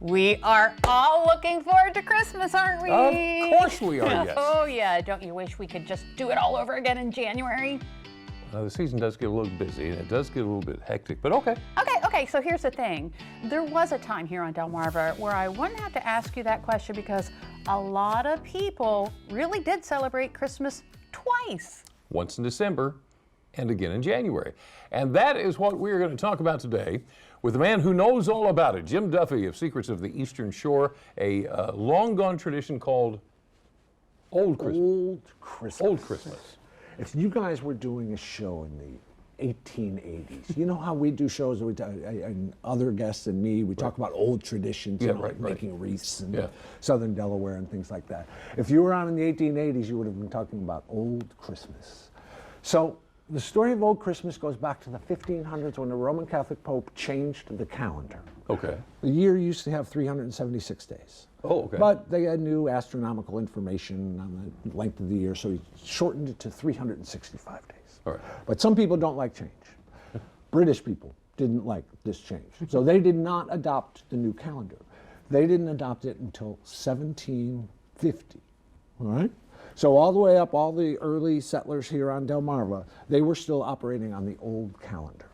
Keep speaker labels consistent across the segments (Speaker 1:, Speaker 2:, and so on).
Speaker 1: We are all looking forward to Christmas, aren't we?
Speaker 2: Of course we are, yes.
Speaker 1: Oh yeah, don't you wish we could just do it all over again in January?
Speaker 2: The season does get a little busy and it does get a little bit hectic, but okay.
Speaker 1: Okay, so here's the thing. There was a time here on Delmarva where I wouldn't have to ask you that question because a lot of people really did celebrate Christmas twice.
Speaker 2: Once in December and again in January. And that is what we're going to talk about today with the man who knows all about it, Jim Duffy of Secrets of the Eastern Shore, a long-gone tradition called Old Christmas.
Speaker 3: Old Christmas.
Speaker 2: Old Christmas.
Speaker 3: If you guys were doing a show in the 1880s, you know how we do shows and other guests and me, we talk about old traditions, like making wreaths in southern Delaware and things like that. If you were on in the 1880s, you would have been talking about Old Christmas. So the story of Old Christmas goes back to the 1500s when the Roman Catholic Pope changed the calendar.
Speaker 2: Okay.
Speaker 3: The year used to have 376 days.
Speaker 2: Oh, okay.
Speaker 3: But they had new astronomical information on the length of the year, so he shortened it to 365 days.
Speaker 2: All right.
Speaker 3: But some people don't like change. British people didn't like this change. So they did not adopt the new calendar. They didn't adopt it until 1750. All right? So all the way up, all the early settlers here on Delmarva, they were still operating on the old calendar.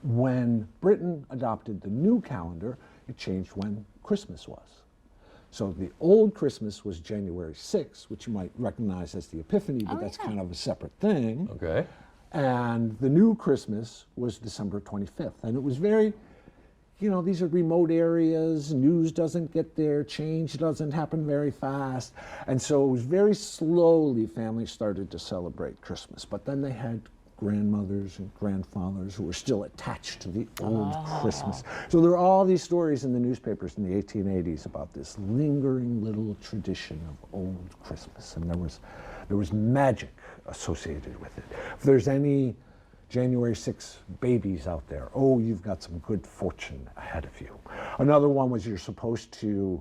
Speaker 3: When Britain adopted the new calendar, it changed when Christmas was. So the old Christmas was January 6th, which you might recognize as the Epiphany, but that's kind of a separate thing.
Speaker 2: Okay.
Speaker 3: And the new Christmas was December 25th. And it was very, you know, these are remote areas, news doesn't get there, change doesn't happen very fast. And so it was very slowly families started to celebrate Christmas. But then they had grandmothers and grandfathers who were still attached to the old Christmas. So there are all these stories in the newspapers in the 1880s about this lingering little tradition of old Christmas. And there was magic associated with it. If there's any January 6th babies out there, oh, you've got some good fortune ahead of you. Another one was you're supposed to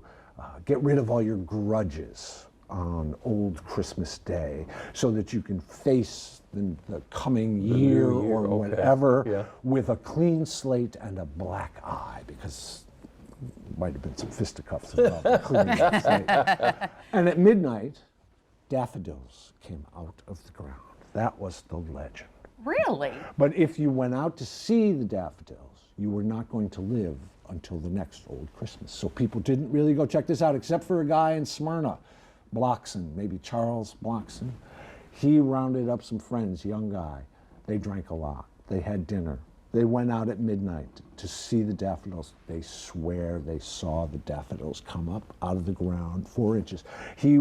Speaker 3: get rid of all your grudges on Old Christmas Day so that you can face the coming year or whatever with a clean slate and a black eye, because might have been some fisticuffs involved in cleaning the slate. And at midnight, daffodils came out of the ground. That was the legend.
Speaker 1: Really?
Speaker 3: But if you went out to see the daffodils, you were not going to live until the next Old Christmas. So people didn't really go check this out, except for a guy in Smyrna, Bloxon, maybe Charles Bloxon. He rounded up some friends, young guy. They drank a lot. They had dinner. They went out at midnight to see the daffodils. They swear they saw the daffodils come up out of the ground 4 inches. He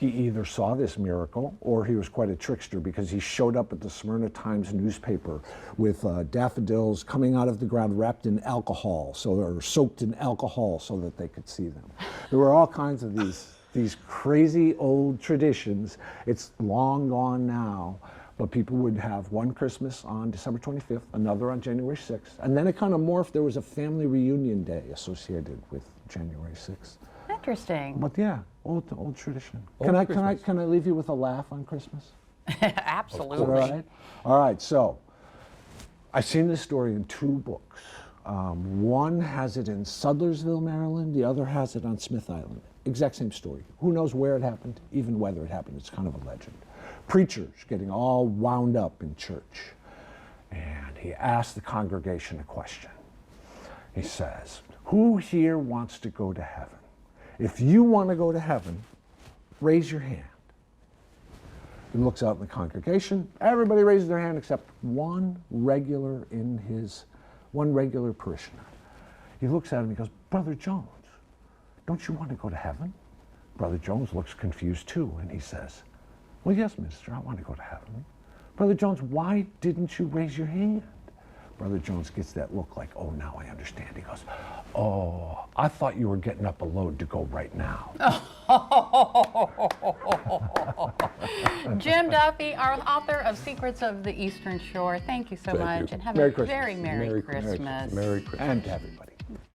Speaker 3: either saw this miracle or he was quite a trickster, because he showed up at the Smyrna Times newspaper with daffodils coming out of the ground wrapped in alcohol, or soaked in alcohol so that they could see them. There were all kinds of these crazy old traditions. It's long gone now, but people would have one Christmas on December 25th, another on January 6th, and then it kind of morphed. There was a family reunion day associated with January 6th.
Speaker 1: Interesting.
Speaker 3: But yeah, old tradition.
Speaker 2: Can
Speaker 3: I leave you with a laugh on Christmas?
Speaker 1: Absolutely.
Speaker 3: All right, so I've seen this story in 2 books. One has it in Sudlersville, Maryland. The other has it on Smith Island. Exact same story. Who knows where it happened, even whether it happened. It's kind of a legend. Preachers getting all wound up in church. And he asked the congregation a question. He says, who here wants to go to heaven? If you want to go to heaven, raise your hand. He looks out in the congregation. Everybody raises their hand except one regular parishioner. He looks at him and he goes, Brother Jones, don't you want to go to heaven? Brother Jones looks confused too, and he says, well, yes, mister, I want to go to heaven. Brother Jones, why didn't you raise your hand? Brother Jones gets that look like, oh, now I understand. He goes, oh, I thought you were getting up a load to go right now.
Speaker 1: Jim Duffy, our author of Secrets of the Eastern Shore, thank you so much. And have
Speaker 3: Merry
Speaker 1: a
Speaker 3: Christmas.
Speaker 1: very Merry Christmas.
Speaker 2: Merry Christmas.
Speaker 3: And to everybody.